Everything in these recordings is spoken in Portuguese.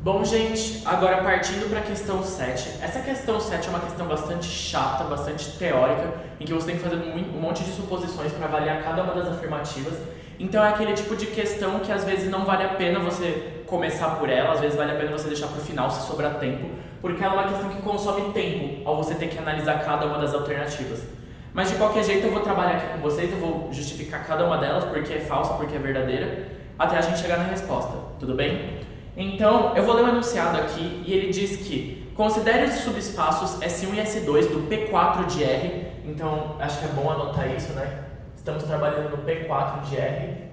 Bom, gente, agora partindo para a questão 7. Essa questão 7 é uma questão bastante chata, bastante teórica, em que você tem que fazer um monte de suposições para avaliar cada uma das afirmativas. Então é aquele tipo de questão que às vezes não vale a pena você começar por ela, às vezes vale a pena você deixar para o final se sobrar tempo, porque ela é uma questão que consome tempo ao você ter que analisar cada uma das alternativas. Mas de qualquer jeito eu vou trabalhar aqui com vocês, eu vou justificar cada uma delas, porque é falsa, porque é verdadeira, até a gente chegar na resposta, tudo bem? Então, eu vou ler o enunciado aqui e ele diz que considere os subespaços S1 e S2 do P4 de R. Então, acho que é bom anotar isso, né? Estamos trabalhando no P4 de R,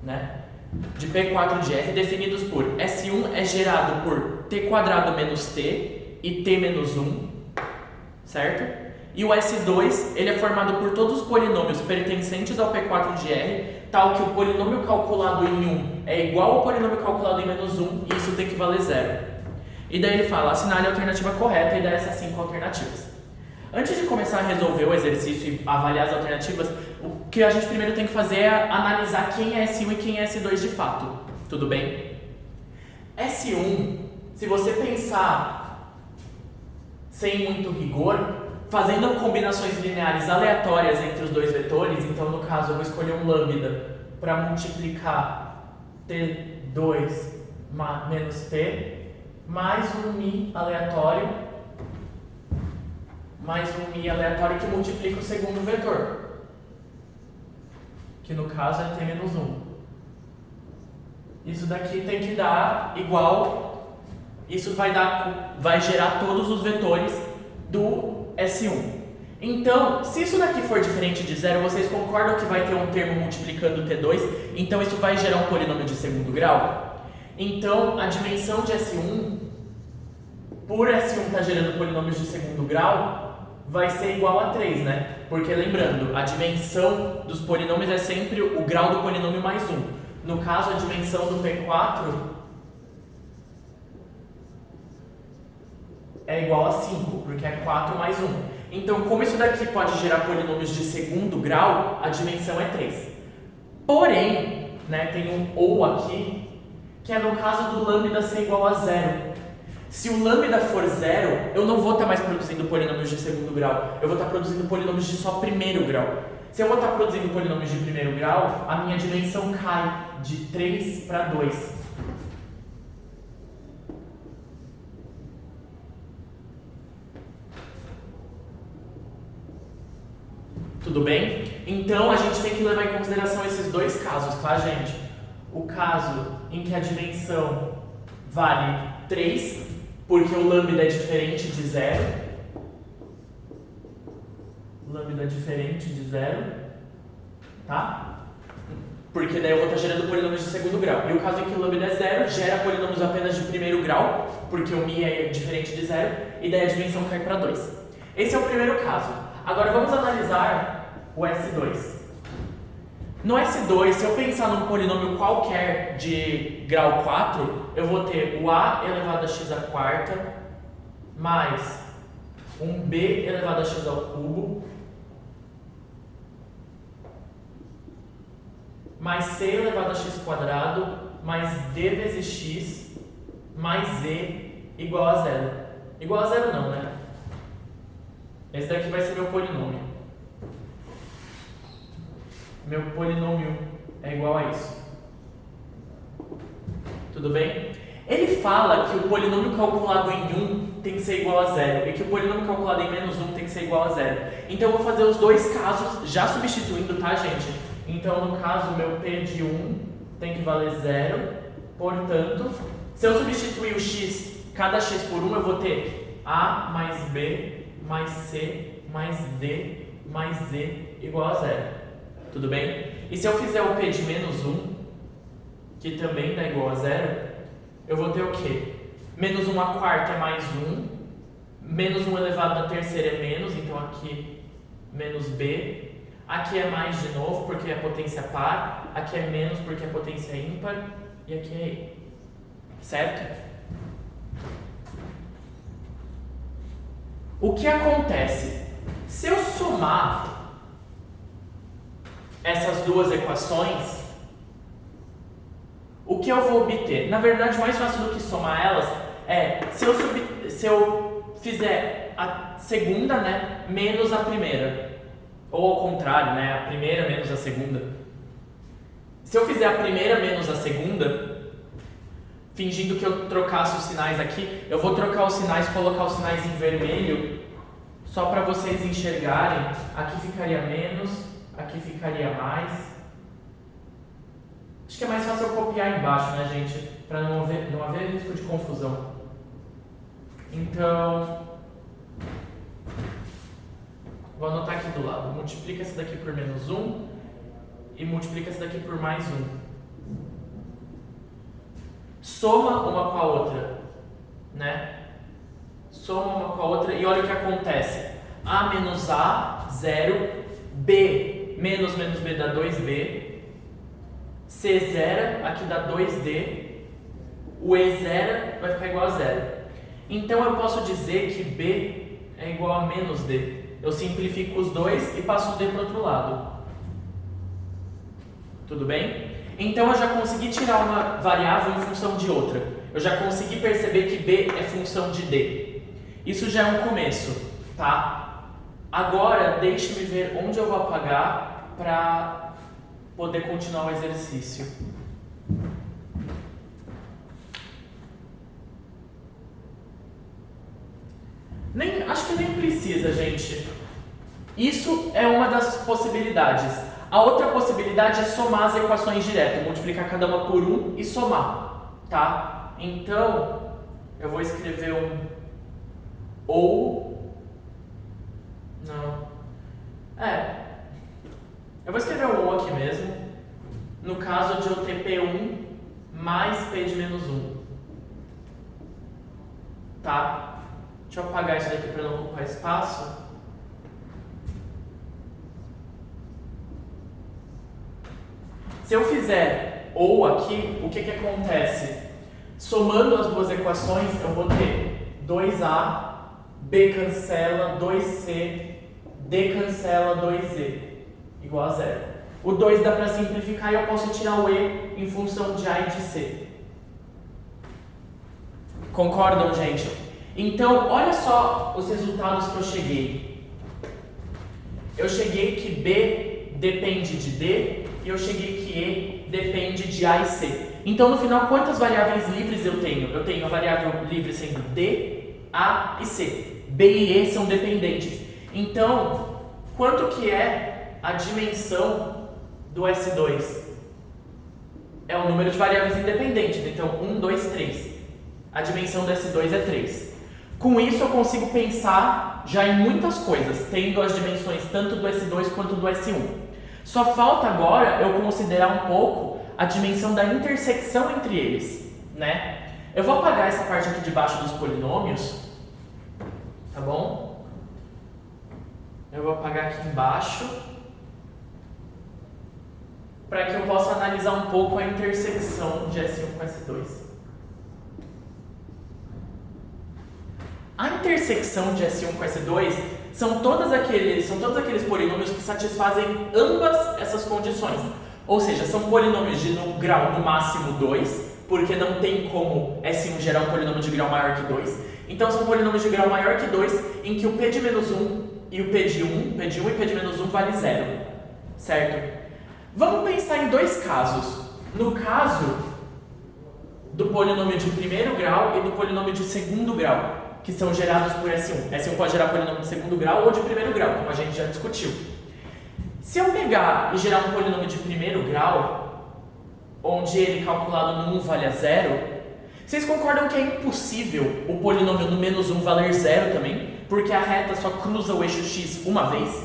né? De P4 de R, definidos por S1 é gerado por T² menos T e T menos 1, certo? E o S2, ele é formado por todos os polinômios pertencentes ao P4 de R, tal que o polinômio calculado em 1 é igual ao polinômio calculado em menos 1, e isso tem que valer 0. E daí ele fala, assinale a alternativa correta e dá essas 5 alternativas. Antes de começar a resolver o exercício e avaliar as alternativas, o que a gente primeiro tem que fazer é analisar quem é S1 e quem é S2 de fato, tudo bem? S1, se você pensar sem muito rigor, fazendo combinações lineares aleatórias entre os dois vetores, então no caso eu vou escolher um lambda para multiplicar T2 menos T, mais um mi aleatório que multiplica o segundo vetor, que no caso é T menos 1. Isso daqui tem que dar igual, isso vai gerar todos os vetores do S1. Então, se isso daqui for diferente de 0, vocês concordam que vai ter um termo multiplicando T2? Então isso vai gerar um polinômio de segundo grau? Então, a dimensão de S1, por S1 estar gerando polinômios de segundo grau, vai ser igual a 3, né? Porque lembrando, a dimensão dos polinômios é sempre o grau do polinômio mais 1. No caso, a dimensão do P4 é igual a 5, porque é 4 mais 1. Então, como isso daqui pode gerar polinômios de segundo grau, a dimensão é 3. Porém, né, tem um ou aqui, que é no caso do lambda ser igual a 0. Se o lambda for 0, eu não vou estar mais produzindo polinômios de segundo grau, eu vou estar produzindo polinômios de só primeiro grau. Se eu vou estar produzindo polinômios de primeiro grau, a minha dimensão cai de 3 para 2. Tudo bem? Então, a gente tem que levar em consideração esses dois casos, tá, gente? O caso em que a dimensão vale 3, porque o lambda é diferente de 0. Lambda é diferente de 0, tá? Porque daí eu vou estar gerando polinômios de segundo grau. E o caso em que o lambda é 0, gera polinômios apenas de primeiro grau, porque o mi é diferente de 0, e daí a dimensão cai para 2. Esse é o primeiro caso. Agora vamos analisar o S2. No S2, se eu pensar num polinômio qualquer de grau 4, eu vou ter o a elevado a x à quarta mais um b elevado a x ao cubo mais c elevado a x quadrado mais d vezes x mais z igual a 0. Igual a 0 não, né? Esse daqui vai ser meu polinômio. Meu polinômio é igual a isso. Tudo bem? Ele fala que o polinômio calculado em 1 tem que ser igual a 0 e que o polinômio calculado em menos 1 tem que ser igual a 0. Então eu vou fazer os dois casos já substituindo, tá, gente? Então no caso, meu P de 1 tem que valer 0. Portanto, se eu substituir o x, cada x por 1, eu vou ter a mais b mais c mais d mais z igual a 0. Tudo bem? E se eu fizer o P de menos 1, que também dá igual a 0, eu vou ter o quê? Menos 1 à quarta é mais 1, menos 1 elevado à terceira é menos, então aqui menos b, aqui é mais de novo porque é potência par, aqui é menos porque é potência ímpar, e aqui é e. Certo? O que acontece? Se eu somar essas duas equações, o que eu vou obter? Na verdade, mais fácil do que somar elas é se eu fizer a segunda, né, menos a primeira. Ou ao contrário, né, a primeira menos a segunda. Se eu fizer a primeira menos a segunda, fingindo que eu trocasse os sinais aqui, eu vou trocar os sinais, colocar os sinais em vermelho, só para vocês enxergarem. Aqui ficaria menos, aqui ficaria mais. Acho que é mais fácil eu copiar embaixo, né, gente? Para não haver risco de confusão. Então, vou anotar aqui do lado. Multiplica essa daqui por menos 1 e multiplica essa daqui por mais 1. Soma uma com a outra, né? Soma uma com a outra e olha o que acontece. A menos A, 0. B menos B dá 2B. C zero, aqui dá 2D. O E zero vai ficar igual a 0. Então eu posso dizer que B é igual a menos D. Eu simplifico os dois e passo o D para o outro lado. Tudo bem? Então eu já consegui tirar uma variável em função de outra. Eu já consegui perceber que B é função de D. Isso já é um começo, tá? Agora deixe-me ver onde eu vou apagar para poder continuar o exercício. Acho que nem precisa, gente. Isso é uma das possibilidades. A outra possibilidade é somar as equações direto, multiplicar cada uma por 1 e somar, tá? Então, eu vou escrever um ou... Não. Eu vou escrever um ou aqui mesmo. No caso de eu ter P1 mais P de menos 1. Tá? Deixa eu apagar isso daqui para não ocupar espaço. Se eu fizer ou aqui, o que acontece? Somando as duas equações, eu vou ter 2A, B cancela, 2C, D cancela, 2E, igual a 0. O 2 dá para simplificar e eu posso tirar o E em função de A e de C. Concordam, gente? Então, olha só os resultados que eu cheguei. Eu cheguei que B depende de D e eu cheguei que E depende de A e C. Então, no final, quantas variáveis livres eu tenho? Eu tenho a variável livre sendo D, A e C. B e E são dependentes. Então, quanto que é a dimensão do S2? É o número de variáveis independentes. Então, 1, 2, 3. A dimensão do S2 é 3. Com isso, eu consigo pensar já em muitas coisas, tendo as dimensões tanto do S2 quanto do S1. Só falta agora eu considerar um pouco a dimensão da intersecção entre eles, né? Eu vou apagar essa parte aqui de baixo dos polinômios, tá bom? Eu vou apagar aqui embaixo, para que eu possa analisar um pouco a intersecção de S1 com S2. A intersecção de S1 com S2 são todos aqueles polinômios que satisfazem ambas essas condições. Ou seja, são polinômios de grau no máximo 2, porque não tem como S1 gerar um polinômio de grau maior que 2. Então são polinômios de grau maior que 2, em que o P de menos 1 e o P de 1 e P de menos 1 vale 0. Certo? Vamos pensar em dois casos. No caso do polinômio de primeiro grau e do polinômio de segundo grau, que são gerados por S1. S1 pode gerar polinômio de segundo grau ou de primeiro grau, como a gente já discutiu. Se eu pegar e gerar um polinômio de primeiro grau, onde ele calculado no 1 vale a 0, vocês concordam que é impossível o polinômio no menos 1 valer 0 também? Porque a reta só cruza o eixo x uma vez?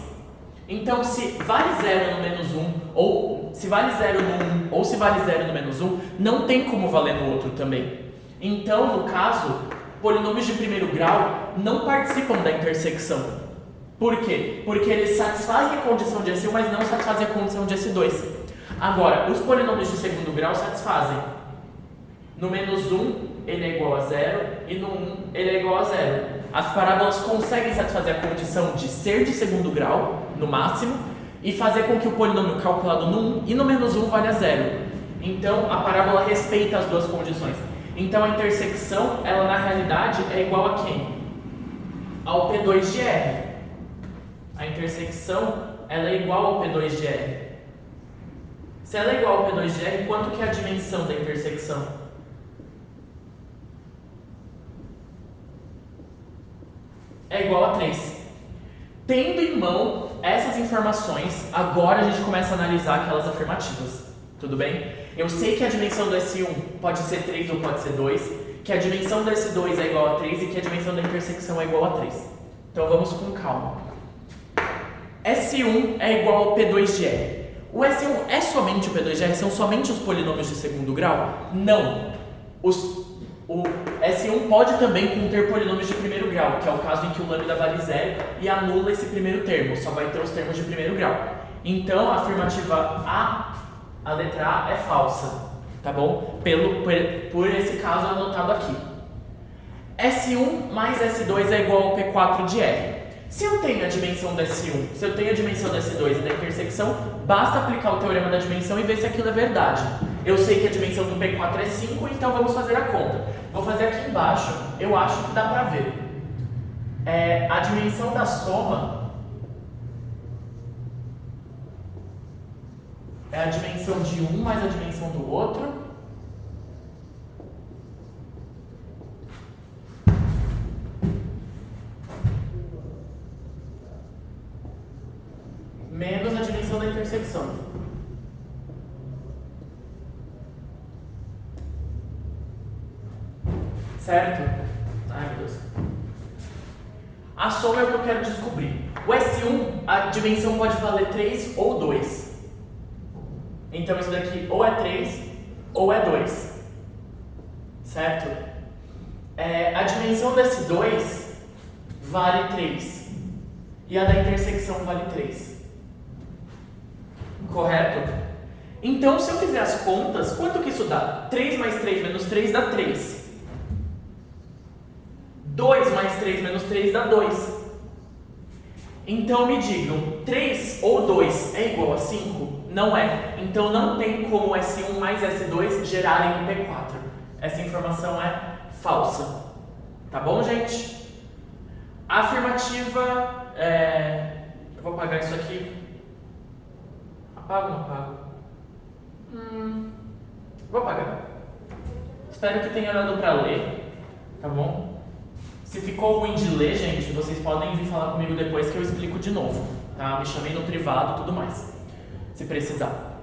Então, se vale 0 no menos 1, ou se vale 0 no 1, ou se vale 0 no menos 1, não tem como valer no outro também. Então, no caso, polinômios de primeiro grau não participam da intersecção. Por quê? Porque eles satisfazem a condição de S1, mas não satisfazem a condição de S2. Agora, os polinômios de segundo grau satisfazem. No menos 1, ele é igual a 0, e no 1, ele é igual a 0. As parábolas conseguem satisfazer a condição de ser de segundo grau, no máximo, e fazer com que o polinômio calculado no 1 e no menos 1 valha 0. Então, a parábola respeita as duas condições. Então, a intersecção, ela na realidade é igual a quem? Ao P2 de R. A intersecção, ela é igual ao P2 de R. Se ela é igual ao P2 de R, quanto que é a dimensão da intersecção? É igual a 3. Tendo em mão essas informações, agora a gente começa a analisar aquelas afirmativas. Tudo bem? Eu sei que a dimensão do S1 pode ser 3 ou pode ser 2, que a dimensão do S2 é igual a 3 e que a dimensão da intersecção é igual a 3. Então vamos com calma. S1 é igual ao P2 de R. O S1 é somente o P2 de R? São somente os polinômios de segundo grau? Não. O S1 pode também conter polinômios de primeiro grau, que é o caso em que o lambda vale 0 e anula esse primeiro termo, só vai ter os termos de primeiro grau. Então, a afirmativa A letra A é falsa, tá bom? Por esse caso anotado aqui. S1 mais S2 é igual ao P4 de R. Se eu tenho a dimensão do S1, se eu tenho a dimensão do S2 e da intersecção, basta aplicar o teorema da dimensão e ver se aquilo é verdade. Eu sei que a dimensão do P4 é 5, então vamos fazer a conta. Vou fazer aqui embaixo, eu acho que dá pra ver. A dimensão da soma é a dimensão de um mais a dimensão do outro. Menos a dimensão da intersecção. Certo? Ai, meu Deus. A soma é o que eu quero descobrir. O S1, a dimensão pode valer 3 ou 2. Então isso daqui ou é 3 ou é 2. Certo? A dimensão do S2 vale 3. E a da intersecção vale 3. Correto? Então, se eu fizer as contas, quanto que isso dá? 3 mais 3 menos 3 dá 3. 2 mais 3 menos 3 dá 2. Então, me digam, 3 ou 2 é igual a 5? Não é. Então, não tem como S1 mais S2 gerarem um P4. Essa informação é falsa. Tá bom, gente? A afirmativa... Eu vou apagar isso aqui. Apago ou não apago? Vou apagar. Espero que tenha dado pra ler, tá bom? Se ficou ruim de ler, gente, vocês podem vir falar comigo depois que eu explico de novo, tá? Me chamei no privado e tudo mais, se precisar.